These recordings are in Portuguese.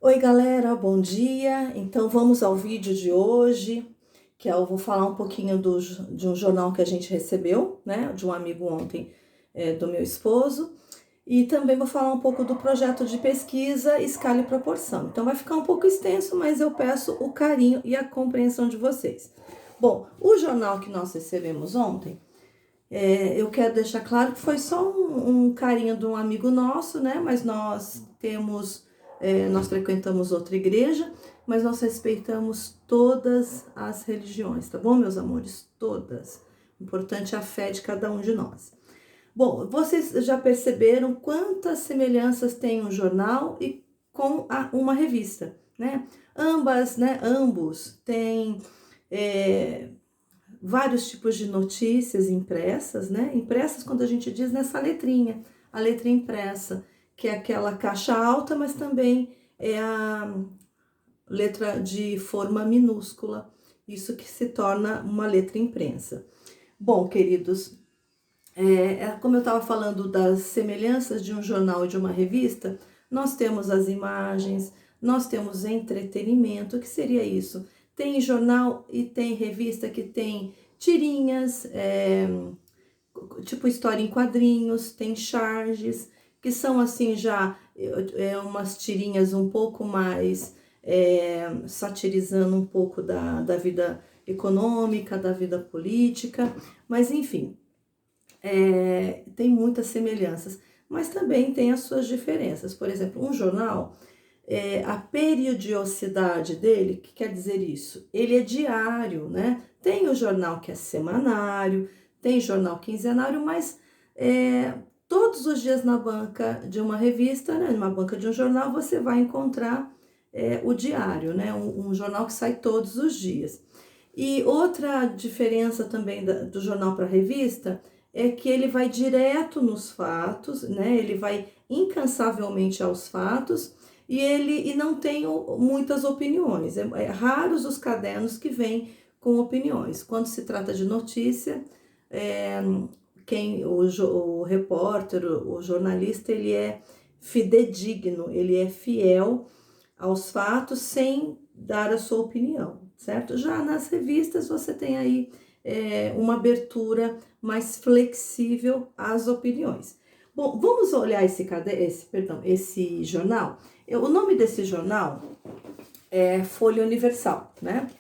Oi galera, bom dia. Então vamos ao vídeo de hoje, que eu vou falar um pouquinho de um jornal que a gente recebeu, né, de um amigo ontem, do meu esposo, e também vou falar um pouco do projeto de pesquisa Escala e Proporção. Então vai ficar um pouco extenso, mas eu peço o carinho e a compreensão de vocês. Bom, o jornal que nós recebemos ontem, eu quero deixar claro que foi só um carinho de um amigo nosso, né? Mas nós frequentamos outra igreja, mas nós respeitamos todas as religiões, tá bom, meus amores? Todas. Importante é a fé de cada um de nós. Bom, vocês já perceberam quantas semelhanças tem um jornal e com uma revista, né? Ambos têm vários tipos de notícias impressas, né? Impressas quando a gente diz nessa letrinha, a letra impressa, que é aquela caixa alta, mas também é a letra de forma minúscula, isso que se torna uma letra impressa. Bom, queridos, como eu estava falando das semelhanças de um jornal e de uma revista, nós temos as imagens, nós temos entretenimento. O que seria isso? Tem jornal e tem revista que tem tirinhas, tipo história em quadrinhos, tem charges, que são assim já umas tirinhas um pouco mais satirizando um pouco da vida econômica, da vida política, mas enfim, tem muitas semelhanças, mas também tem as suas diferenças. Por exemplo, um jornal, a periodicidade dele, o que quer dizer isso? Ele é diário, né? Tem o jornal que é semanário, tem jornal quinzenário, mas todos os dias na banca de uma revista, né, numa banca de um jornal, você vai encontrar o diário, né? Um jornal que sai todos os dias. E outra diferença também do jornal para a revista é que ele vai direto nos fatos, né? Ele vai incansavelmente aos fatos e não tem muitas opiniões. É raros os cadernos que vêm com opiniões. Quando se trata de notícia, o repórter, o jornalista, ele é fidedigno, ele é fiel aos fatos sem dar a sua opinião, certo? Já nas revistas você tem aí uma abertura mais flexível às opiniões. Bom, vamos olhar esse jornal. O nome desse jornal é Folha Universal, né?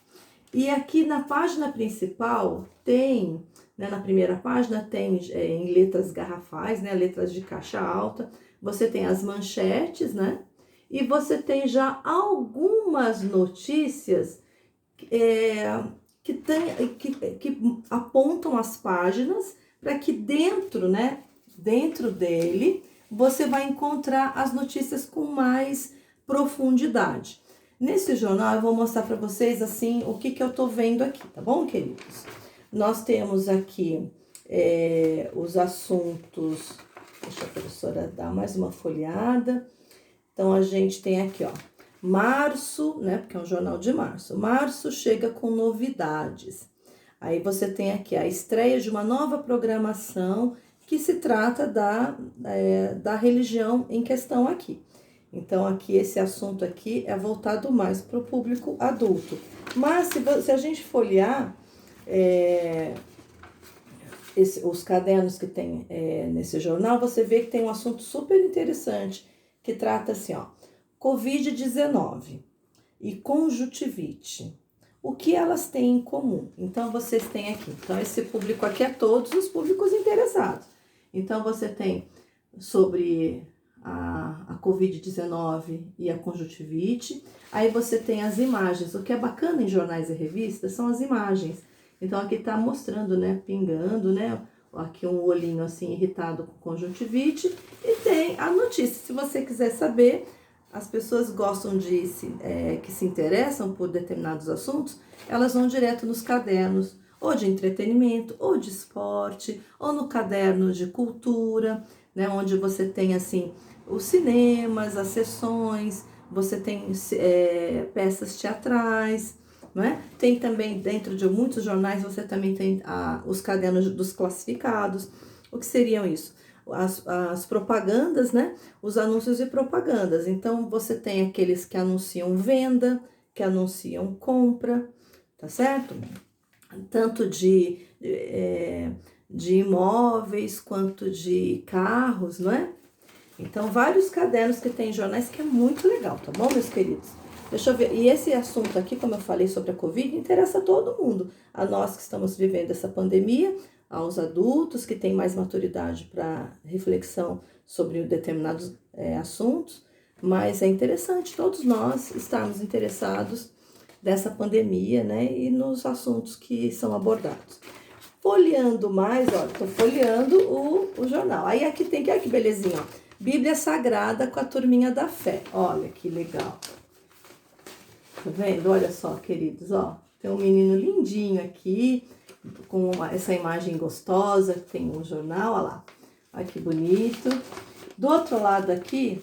E aqui na página principal tem, né, na primeira página tem em letras garrafais, né, letras de caixa alta, você tem as manchetes, né? E você tem já algumas notícias que apontam as páginas para que dentro dele, você vai encontrar as notícias com mais profundidade. Nesse jornal eu vou mostrar para vocês assim o que eu tô vendo aqui, tá bom, queridos? Nós temos aqui os assuntos, deixa a professora dar mais uma folheada. Então a gente tem aqui, ó, março, né, porque é um jornal de março. Março chega com novidades. Aí você tem aqui a estreia de uma nova programação que se trata da religião em questão aqui. Então, aqui, esse assunto aqui é voltado mais para o público adulto. Mas, se a gente folhear os cadernos que tem nesse jornal, você vê que tem um assunto super interessante, que trata assim, ó, Covid-19 e conjuntivite. O que elas têm em comum? Então, vocês têm aqui. Então, esse público aqui é todos os públicos interessados. Então, você tem sobre a Covid-19 e a conjuntivite. Aí você tem as imagens. O que é bacana em jornais e revistas são as imagens. Então, aqui tá mostrando, né, pingando, né, aqui um olhinho assim irritado com conjuntivite. E tem a notícia. Se você quiser saber, as pessoas gostam que se interessam por determinados assuntos, elas vão direto nos cadernos, ou de entretenimento, ou de esporte, ou no caderno de cultura, né, onde você tem assim os cinemas, as sessões, você tem peças teatrais, né? Tem também, dentro de muitos jornais, você também tem os cadernos dos classificados. O que seriam isso? as propagandas, né? Os anúncios e propagandas. Então, você tem aqueles que anunciam venda, que anunciam compra, tá certo? Tanto de imóveis quanto de carros, não é? Então, vários cadernos que tem jornais que é muito legal, tá bom, meus queridos? Deixa eu ver. E esse assunto aqui, como eu falei sobre a Covid, interessa a todo mundo. A nós que estamos vivendo essa pandemia, aos adultos que têm mais maturidade para reflexão sobre determinados assuntos. Mas é interessante todos nós estarmos interessados dessa pandemia, né? E nos assuntos que são abordados. Folheando mais, ó, tô folheando o jornal. Aí aqui tem, olha que belezinha, ó. Bíblia Sagrada com a turminha da fé. Olha que legal. Tá vendo? Olha só, queridos, ó. Tem um menino lindinho aqui, com essa imagem gostosa, que tem um jornal, olha lá. Olha que bonito. Do outro lado aqui,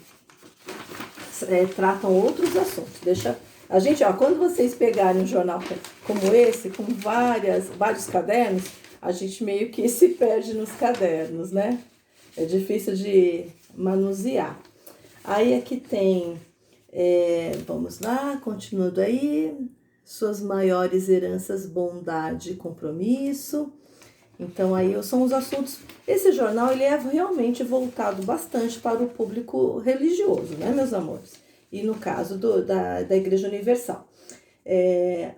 tratam outros assuntos. Deixa... A gente, ó, quando vocês pegarem um jornal como esse, com vários cadernos, a gente meio que se perde nos cadernos, né? É difícil de manusear. Aí aqui tem, vamos lá, continuando aí, suas maiores heranças, bondade e compromisso. Então aí são os assuntos. Esse jornal ele é realmente voltado bastante para o público religioso, né, meus amores? E no caso da Igreja Universal.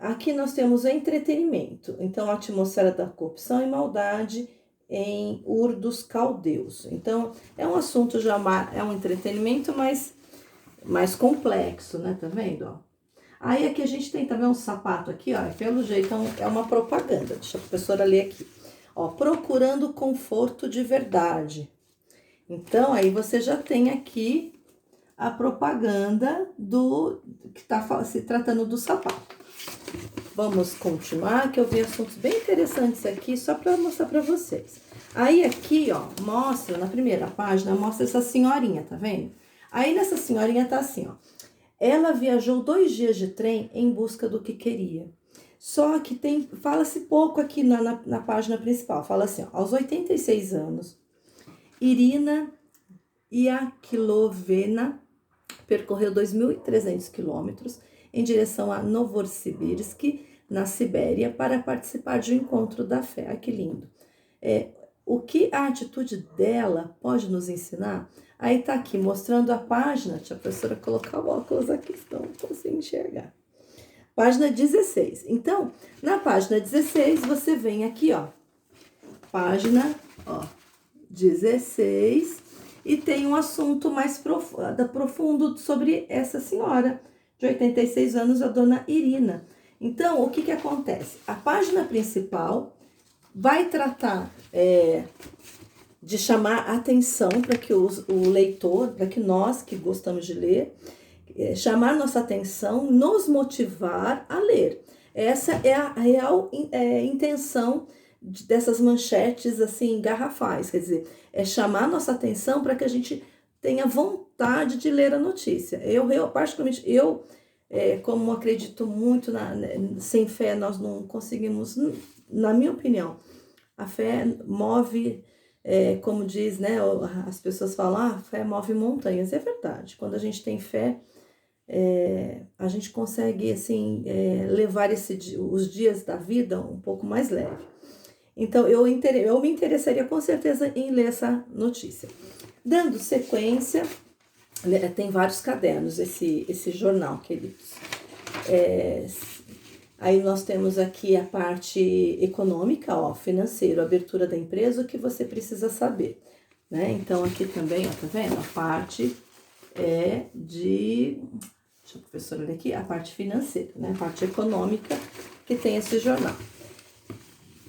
Aqui nós temos o entretenimento. Então, a atmosfera da corrupção e maldade em Ur dos Caldeus. Então, é um assunto já, é um entretenimento mais complexo, né? Tá vendo, ó? Aí aqui a gente tem também um sapato aqui, ó, pelo jeito é uma propaganda. Deixa a professora ler aqui. Ó, procurando conforto de verdade. Então, aí você já tem aqui a propaganda que está se tratando do sapato. Vamos continuar, que eu vi assuntos bem interessantes aqui, só para mostrar para vocês. Aí aqui, ó, mostra, na primeira página, mostra essa senhorinha, tá vendo? Aí nessa senhorinha tá assim, ó. Ela viajou 2 dias de trem em busca do que queria. Só que fala-se pouco aqui na página principal. Fala assim, ó, aos 86 anos, Irina Iakilovena percorreu 2.300 quilômetros em direção a Novosibirsk, na Sibéria, para participar de um encontro da fé. Ah, que lindo. O que a atitude dela pode nos ensinar? Aí tá aqui, mostrando a página. Deixa a professora colocar o óculos aqui, senão não consigo enxergar. Página 16. Então, na página 16, você vem aqui, ó. Página, ó, 16. E tem um assunto mais profundo sobre essa senhora de 86 anos, a dona Irina. Então, o que acontece? A página principal vai tratar de chamar a atenção para que o leitor, para que nós que gostamos de ler, chamar nossa atenção, nos motivar a ler. Essa é a real intenção dessas manchetes assim garrafais, quer dizer, é chamar nossa atenção para que a gente tenha vontade de ler a notícia. Particularmente, como acredito muito, sem fé nós não conseguimos, na minha opinião, a fé move, como diz, né, as pessoas falam, a fé move montanhas, é verdade. Quando a gente tem fé, a gente consegue, assim, levar os dias da vida um pouco mais leve. Então, eu me interessaria com certeza em ler essa notícia. Dando sequência, tem vários cadernos esse jornal, queridos. Aí nós temos aqui a parte econômica, ó, financeiro, abertura da empresa, o que você precisa saber, né? Então, aqui também, ó, tá vendo? A parte deixa a professora ler aqui, a parte financeira, né? A parte econômica que tem esse jornal.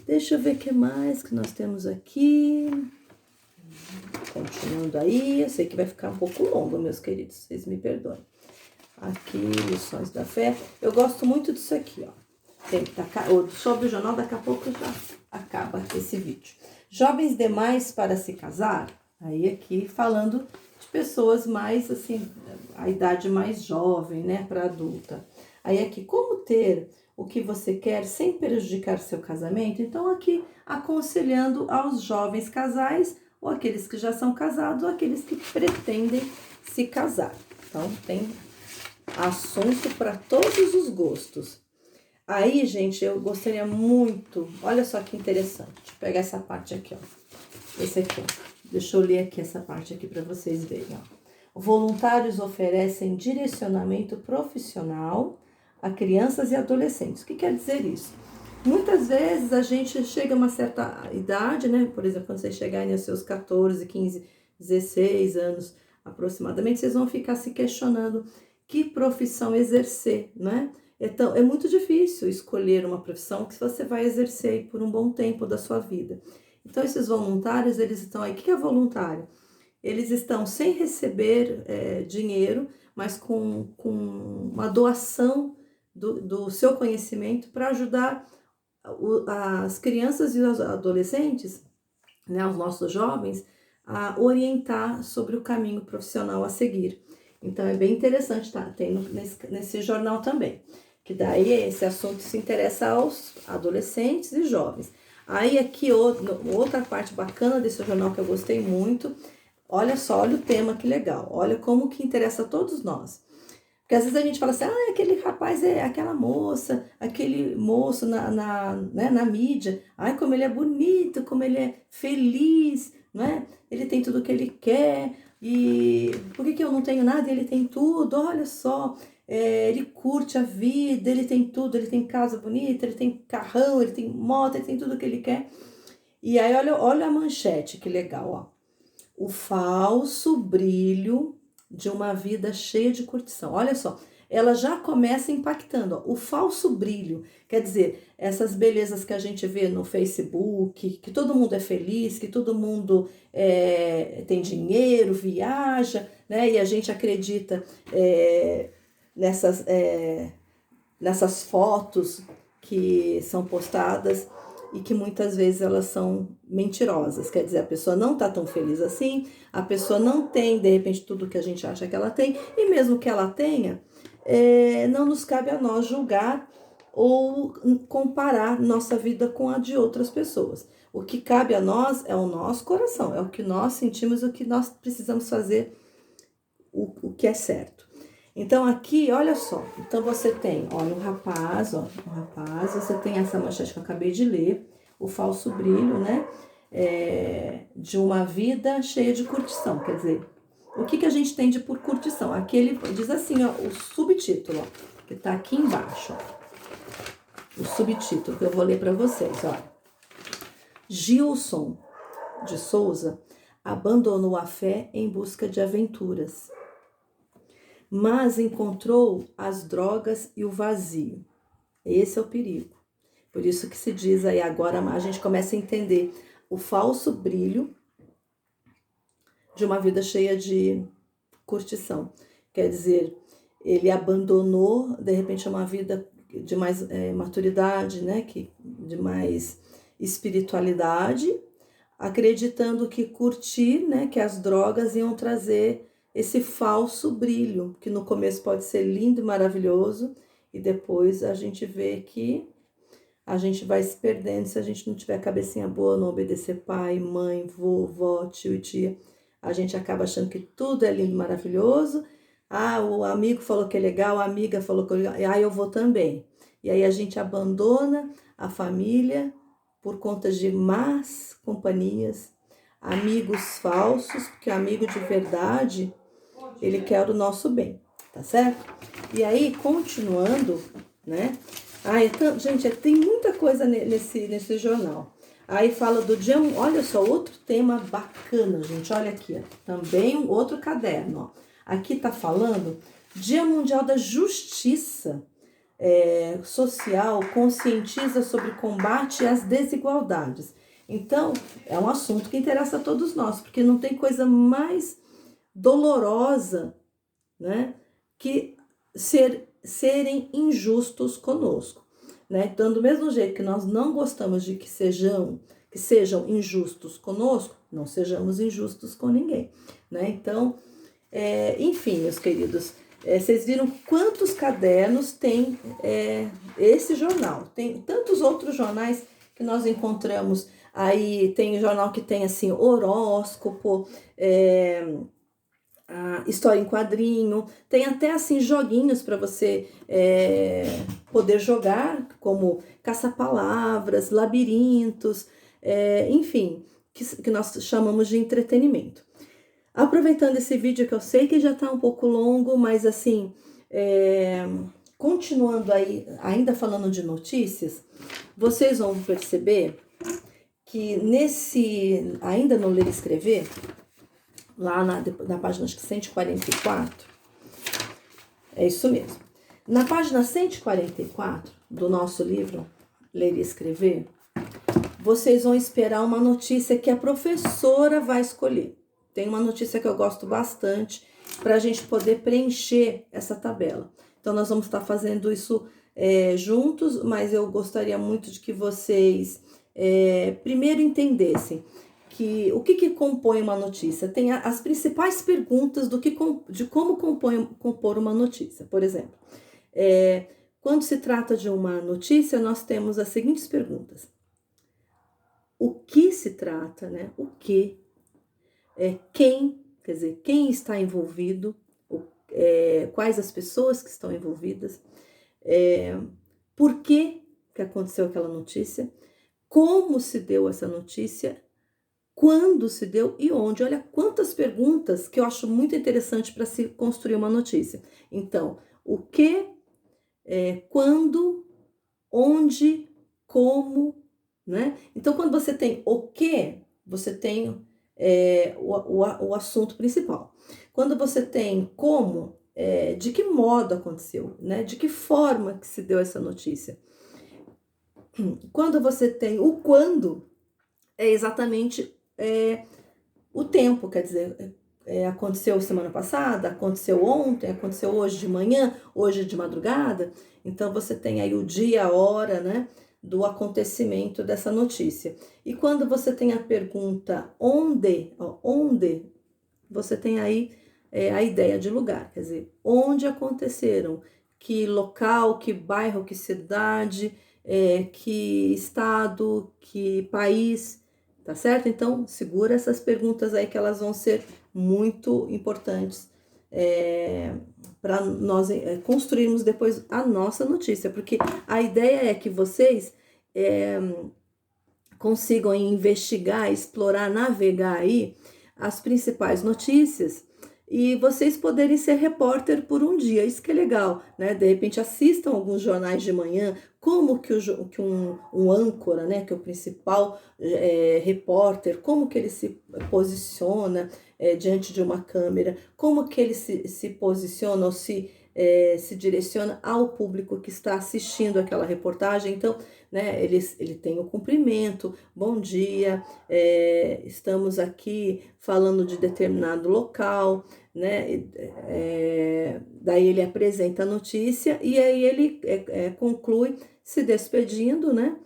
Deixa eu ver o que mais que nós temos aqui. Continuando aí, eu sei que vai ficar um pouco longo, meus queridos, vocês me perdoem. Aqui, lições da fé. Eu gosto muito disso aqui, ó. Sobre o jornal, daqui a pouco já acaba esse vídeo. Jovens demais para se casar? Aí aqui falando de pessoas mais, assim, a idade mais jovem, né, para adulta. Aí aqui, como ter o que você quer sem prejudicar seu casamento? Então aqui, aconselhando aos jovens casais ou aqueles que já são casados, ou aqueles que pretendem se casar. Então, tem assunto para todos os gostos. Aí, gente, eu gostaria muito, olha só que interessante, deixa eu pegar essa parte aqui, ó. Esse aqui, ó. Deixa eu ler aqui essa parte aqui para vocês verem, ó. Voluntários oferecem direcionamento profissional a crianças e adolescentes. O que quer dizer isso? Muitas vezes a gente chega a uma certa idade, né? Por exemplo, quando vocês chegarem aos seus 14, 15, 16 anos aproximadamente, vocês vão ficar se questionando que profissão exercer, né? Então, é muito difícil escolher uma profissão que você vai exercer por um bom tempo da sua vida. Então, esses voluntários, eles estão aí. O que é voluntário? Eles estão sem receber dinheiro, mas com uma doação do seu conhecimento para ajudar as crianças e os adolescentes, né, os nossos jovens, a orientar sobre o caminho profissional a seguir. Então, é bem interessante, tá? Tem nesse jornal também, que daí esse assunto se interessa aos adolescentes e jovens. Aí aqui outra parte bacana desse jornal que eu gostei muito, olha só, olha o tema, que legal, olha como que interessa a todos nós. Porque às vezes a gente fala assim, aquele rapaz é aquela moça, aquele moço na mídia, ai, como ele é bonito, como ele é feliz, né? Ele tem tudo o que ele quer, e por que eu não tenho nada e ele tem tudo? Olha só, ele curte a vida, ele tem tudo, ele tem casa bonita, ele tem carrão, ele tem moto, ele tem tudo o que ele quer. E aí olha a manchete, que legal, ó. O falso brilho de uma vida cheia de curtição. Olha só, ela já começa impactando, ó, o falso brilho. Quer dizer, essas belezas que a gente vê no Facebook, que todo mundo é feliz, que todo mundo tem dinheiro, viaja, né? E a gente acredita nessas fotos que são postadas e que muitas vezes elas são mentirosas. Quer dizer, a pessoa não está tão feliz assim, a pessoa não tem, de repente, tudo que a gente acha que ela tem, e mesmo que ela tenha, não nos cabe a nós julgar ou comparar nossa vida com a de outras pessoas. O que cabe a nós é o nosso coração, é o que nós sentimos, o que nós precisamos fazer, o que é certo. Então aqui, olha só, então você tem, olha, um rapaz, você tem essa manchete que eu acabei de ler, o falso brilho, né, de uma vida cheia de curtição. Quer dizer, o que a gente tem de por curtição? Aqui ele diz assim, ó, o subtítulo, ó, que tá aqui embaixo, ó, o subtítulo que eu vou ler para vocês, ó. Gilson de Souza abandonou a fé em busca de aventuras, mas encontrou as drogas e o vazio. Esse é o perigo. Por isso que se diz aí, agora a gente começa a entender o falso brilho de uma vida cheia de curtição. Quer dizer, ele abandonou, de repente, uma vida de mais maturidade, né? De mais espiritualidade, acreditando que curtir, né? Que as drogas iam trazer esse falso brilho, que no começo pode ser lindo e maravilhoso, e depois a gente vê que a gente vai se perdendo se a gente não tiver cabecinha boa, não obedecer pai, mãe, vovó, tio e tia. A gente acaba achando que tudo é lindo e maravilhoso. O amigo falou que é legal, a amiga falou que é legal, eu vou também. E aí a gente abandona a família por conta de más companhias, amigos falsos, porque amigo de verdade, ele quer o nosso bem, tá certo? E aí, continuando, né? Então, gente, tem muita coisa nesse jornal. Aí fala do dia, olha só, outro tema bacana, gente, olha aqui, ó, também um outro caderno, ó. Aqui tá falando Dia Mundial da Justiça Social, conscientiza sobre combate às desigualdades. Então, é um assunto que interessa a todos nós, porque não tem coisa mais dolorosa, né, que serem injustos conosco, né? Então, do mesmo jeito que nós não gostamos de que sejam injustos conosco, não sejamos injustos com ninguém, né? Então, enfim, meus queridos, vocês viram quantos cadernos tem esse jornal? Tem tantos outros jornais que nós encontramos Aí tem jornal que tem assim horóscopo, a história em quadrinho, tem até assim joguinhos para você poder jogar, como caça-palavras, labirintos, enfim, que nós chamamos de entretenimento. Aproveitando esse vídeo que eu sei que já está um pouco longo, mas assim, continuando aí, ainda falando de notícias, vocês vão perceber que ainda no Ler e Escrever, lá na página acho que 144, é isso mesmo. Na página 144 do nosso livro Ler e Escrever, vocês vão esperar uma notícia que a professora vai escolher. Tem uma notícia que eu gosto bastante para a gente poder preencher essa tabela. Então, nós vamos estar fazendo isso juntos, mas eu gostaria muito de que vocês primeiro entendessem que o que compõe uma notícia. Tem as principais perguntas de como compor uma notícia. Por exemplo, quando se trata de uma notícia, nós temos as seguintes perguntas. O que se trata, né? O que? Quem, quer dizer, quem está envolvido, quais as pessoas que estão envolvidas, por que aconteceu aquela notícia, como se deu essa notícia, quando se deu e onde. Olha quantas perguntas que eu acho muito interessante para se construir uma notícia. Então, o que, quando, onde, como, né? Então, quando você tem o que, você tem o assunto principal. Quando você tem como, de que modo aconteceu, né? De que forma que se deu essa notícia. Quando você tem o quando, é exatamente o tempo, quer dizer, aconteceu semana passada, aconteceu ontem, aconteceu hoje de manhã, hoje de madrugada. Então, você tem aí o dia, a hora, né, do acontecimento dessa notícia. E quando você tem a pergunta onde, você tem aí a ideia de lugar, quer dizer, onde aconteceram, que local, que bairro, que cidade, que estado, que país, tá certo? Então, segura essas perguntas aí que elas vão ser muito importantes para nós construirmos depois a nossa notícia, porque a ideia é que vocês consigam investigar, explorar, navegar aí as principais notícias e vocês poderem ser repórter por um dia. Isso que é legal, né? De repente assistam alguns jornais de manhã, como que um âncora, né, que é o principal repórter, como que ele se posiciona diante de uma câmera, como que ele se posiciona ou se direciona ao público que está assistindo aquela reportagem. Então, né, ele tem o cumprimento, bom dia, estamos aqui falando de determinado local, né, daí ele apresenta a notícia e aí ele conclui se despedindo, né,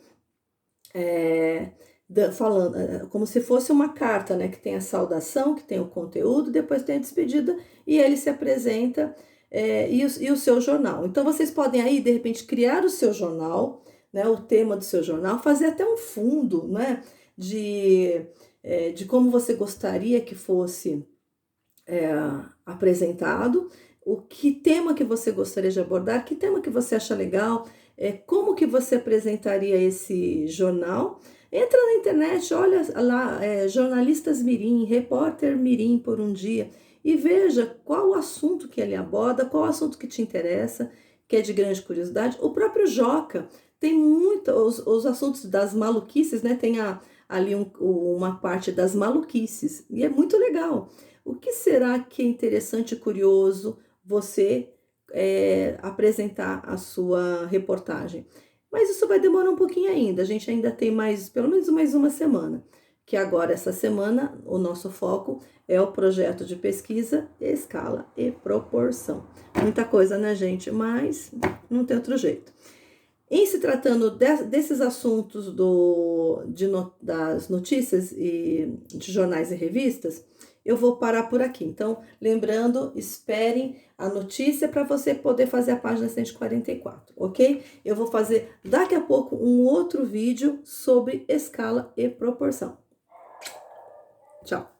falando como se fosse uma carta, né, que tem a saudação, que tem o conteúdo, depois tem a despedida e ele se apresenta e o seu jornal. Então, vocês podem aí, de repente, criar o seu jornal, né, o tema do seu jornal, fazer até um fundo, né, de como você gostaria que fosse apresentado, o que tema que você gostaria de abordar, que tema que você acha legal, como que você apresentaria esse jornal. Entra na internet, olha lá, jornalistas mirim, repórter mirim por um dia, e veja qual o assunto que ele aborda, qual o assunto que te interessa, que é de grande curiosidade. O próprio Joca tem os assuntos das maluquices, né? Tem ali uma parte das maluquices, e é muito legal. O que será que é interessante e curioso você apresentar a sua reportagem? Mas isso vai demorar um pouquinho ainda, a gente ainda tem pelo menos mais uma semana, que agora essa semana o nosso foco é o projeto de pesquisa, escala e proporção. Muita coisa, né, gente? Mas não tem outro jeito. Em se tratando desses assuntos das notícias e de jornais e revistas, eu vou parar por aqui. Então, lembrando, esperem a notícia para você poder fazer a página 144, ok? Eu vou fazer daqui a pouco um outro vídeo sobre escala e proporção. Tchau!